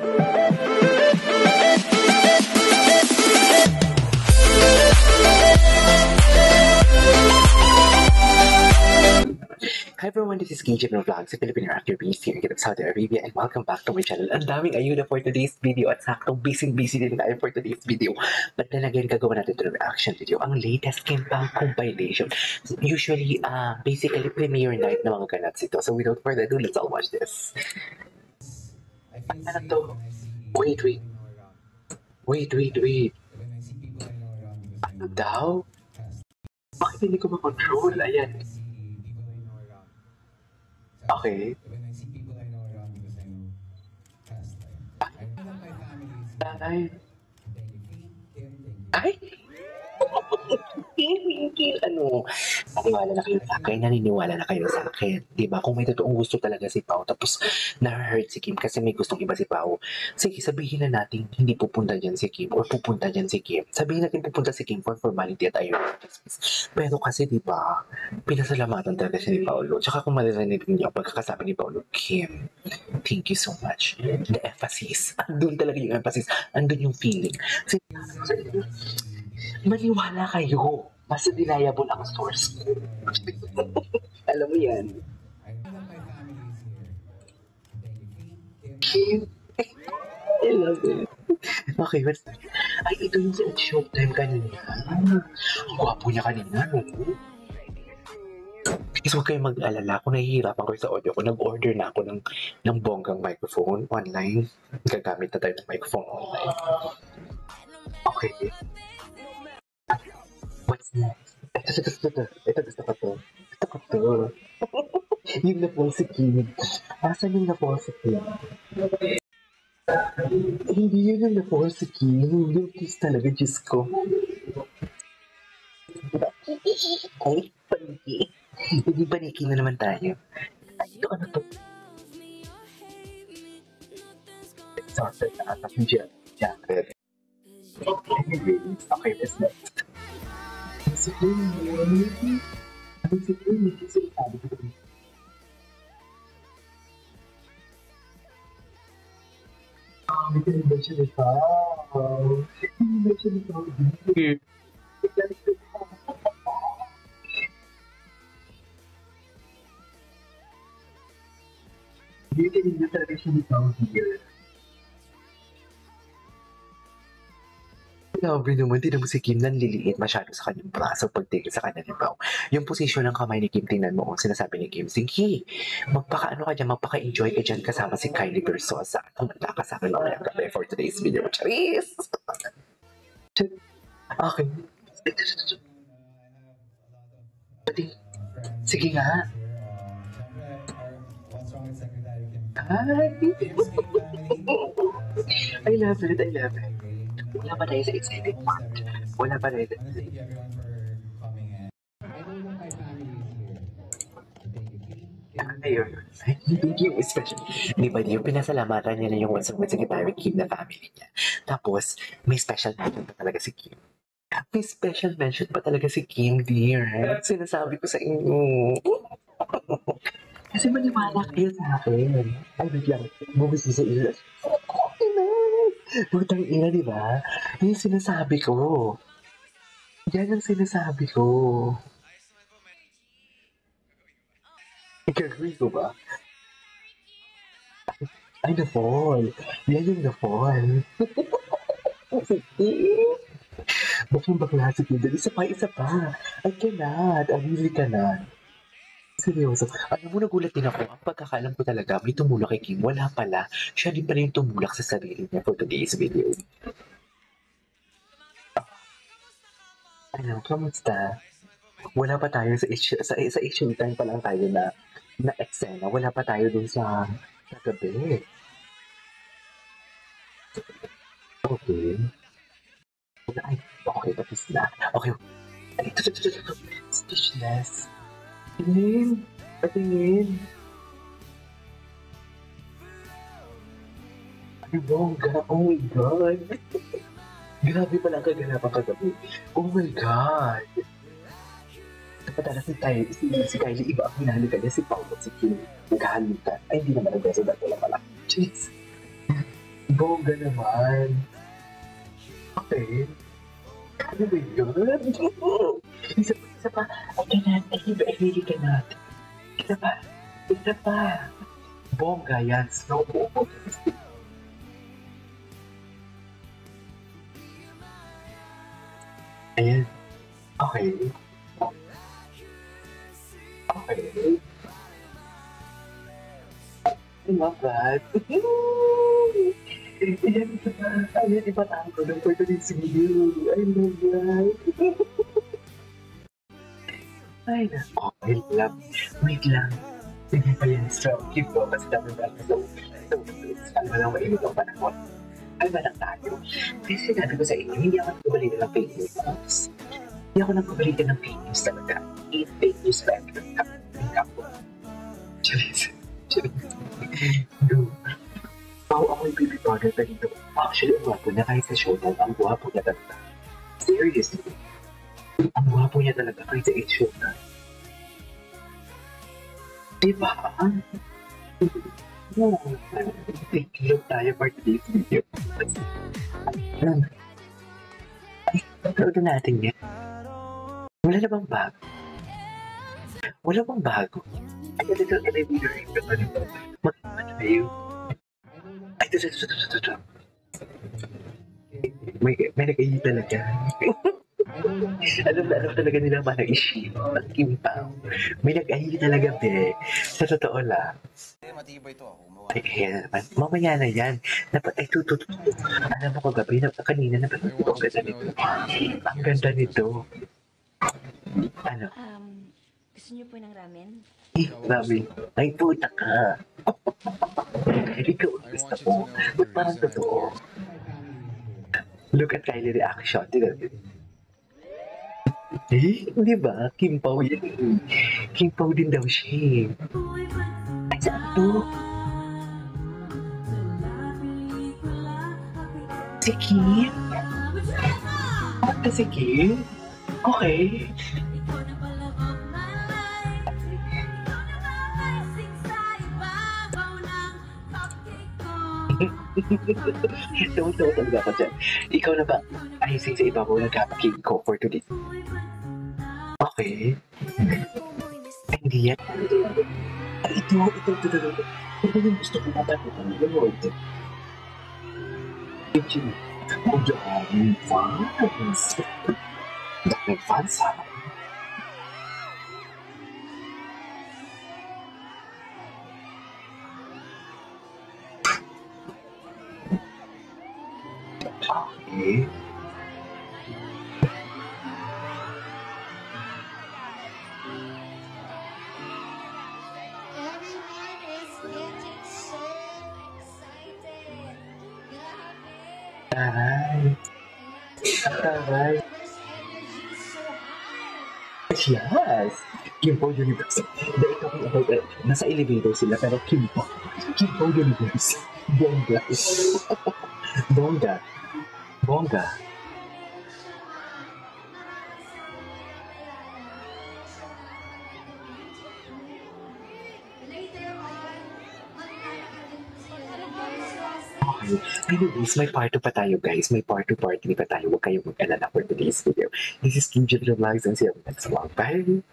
Hi everyone, this is KJ from Vlogs, a Filipino actor based here in Saudi Arabia, and welcome back to my channel. Ang daming ayuda for today's video at saktong busy din tayo for today's video. But then again, gagawa natin ito ng reaction video. Ang latest Kimbang compilation. Usually, basically premiere night na mga ganats ito. So without further ado, let's all watch this. Ano to? Wait. Ano daw? Bakit hindi ko makontrol? Ayan. Okay. Ay! Ano, naniniwala na kayo sa akin. Diba? Kung may totoong gusto talaga si Pao, tapos na-hurt si Kim kasi may gustong iba si Pao, sige, sabihin na natin hindi pupunta dyan si Kim or pupunta dyan si Kim. Sabihin natin pupunta si Kim for formality at ayun. Pero kasi diba, pinasalamatan talaga siya ni Paolo. Tsaka kung maririnig niyo pagkakasabi ni Paolo, Kim, thank you so much. The emphasis. Andun talaga yung emphasis. Andun yung feeling. Maniwala kayo. Mas deniable ang source ko. Alam mo yan. Kim. I love it. Okay, what's that? Ay, ito yung sa Showtime kanina. Ang gwapo niya kanina, no? Guys, huwag kayong mag-alala. Kung nahihirapan ko sa audio ko, nag-order na ako ng bonggang microphone online. Gagamit na tayo ng microphone online. Okay. What's next? Ito gusto ko to. Yung na-fall si Kim. Asan yung na-fall si Kim? Hindi yun yung na-fall si Kim. Yung kiss talaga, Diyos ko. Ay, paniki. Hindi paniki na naman tayo. Ay, ito ano to? Sorry, nakatak yung jacket. Okay, what's next? Si Kim, sabi ko. May convention ito. Convention ito. Hindi talaga siya nito here. Grabe naman, tinan mo si Kim, nanliliit masyado sa kanyang braso pagtingin sa kanya ni Pao. Yung posisyon ng kamay ni Kim, tingnan mo, sinasabi ni Kim, sige, magpaka-ano ka dyan, magpaka-enjoy ka dyan kasama si Kylie Versosa. Kung magkakasama na kaya gabi for today's video, Charis! Okay. Sige nga. I love it. Wala pa tayo sa excited part. Wala pa tayo. Ayun. Thank you, especially. Di ba yung pinasalamatan niya na yung What's Wrong with Secretary Kim na family niya. Tapos, may special mention pa talaga si Kim. May special mention pa talaga si Kim, dear. Sinasabi ko sa inyo. Kasi maniwala kayo sa akin. Ay, wait lang. Bumisi sa iyo. Putang ina, di ba? Yung sinasabi ko. Yan ang sinasabi ko. I-agree ko ba? Ay, na-fall. Yan yung na-fall. Baklang-bakla si Kim. Isa pa. I cannot. I really cannot. Seryoso. Alam mo, nagulat din ako. Ang pagkakalam ko talaga, may tumulak kay Kim. Wala pala. Siya din pala yung tumulak sa sarili niya for today's video. Ano, kamusta? Wala pa tayo sa Asian time pa lang tayo na eksena. Wala pa tayo dun sa gabi. Okay. Ay, okay, tapos na. Okay. Ito. Speechless. Patingin. Ay, bongga. Oh my God. Grabe pala ang kaganapan kagabi. Oh my God. Napatala si Kylie, iba ang hinahalikan niya, si Pao at si Kim. Naghahalikan. Ay, hindi naman ang beso dati lang pala. Jeez. Bongga naman. Okay. Ano ba yun? Isa pa. I cannot. I really cannot. Isa pa. Isa pa. Bongga yan. Slow mo. Ayan. Okay. Okay. Not bad. Ayan, isa pa. Ayan, ipatang ko ng Puerto Rico. I love that. Ay, nako. Wait lang. Wait lang. Sige pa yan. Strong keep ko. Kasi dami ba ito. So, alam mo lang mainit ang panahon. Alam ba lang tayo? Kasi sinabi ko sa inyo, hindi ako nagpabalitan ng fake news. Hindi ako nagpabalitan ng fake news talaga. Fake news ba? Ang ko. Charis. No. Pao ako yung baby brother pa dito. Actually, ang gwapo na kahit sa show na, ang gwapo niya talaga. Seriously. Ang gwapo niya talaga kahit sa show na. Diba? No. Thank you tayo for today's video. Ay, pagkaroon natin yan. Wala na bang bago? Wala bang bago? Ay, ito video rin ka pa rin. Mag-ano kayo? Ay, ito. May nag-ayit talaga. alam talaga nila manang issue. Ang Kim Pao. May nag-ayit talaga, be. Sa totoo lang. Matibay to ako. Ay, kaya naman. Mamaya na yan. Dapat ay tututo. Alam mo kagabi, kanina na ang ganda nito. Ang ganda nito. Ano? Gusto niyo po ng ramen? Ramen. Ay, puta ka. Ikaw ang gusto ko. Ba't parang totoo? Look at Kylie reaction. Di ba? Kim Pao yan. Kim Pao din daw siya. Ay, saan to? Si Kim? Bakit si Kim? Okay. Tawa-tawa talaga ako dyan. Ikaw na ba ayusin sa iba mo ng cupcake ko for today? Okay. Ay, hindi yan. Ay, ito. Ito yung gusto ko na tayo. Oh, daming fans. Daming fans, ha? Okay. Everyone is getting so excited. Grabe. Taray. Ang taray. There's energy so high. Yes! Kimpo Universe. Dahil ito kung nasa elevator sila, pero Kimpo Universe. Bongga. Bongga. Later on, maglalakad sila. Okay. Anyways, may part 2 pa tayo, guys. May part 2, part 3 pa tayo. Huwag kayong mag-alala for today's video. This is Kim Jeffrey Vlogs and see you next vlog. Bye!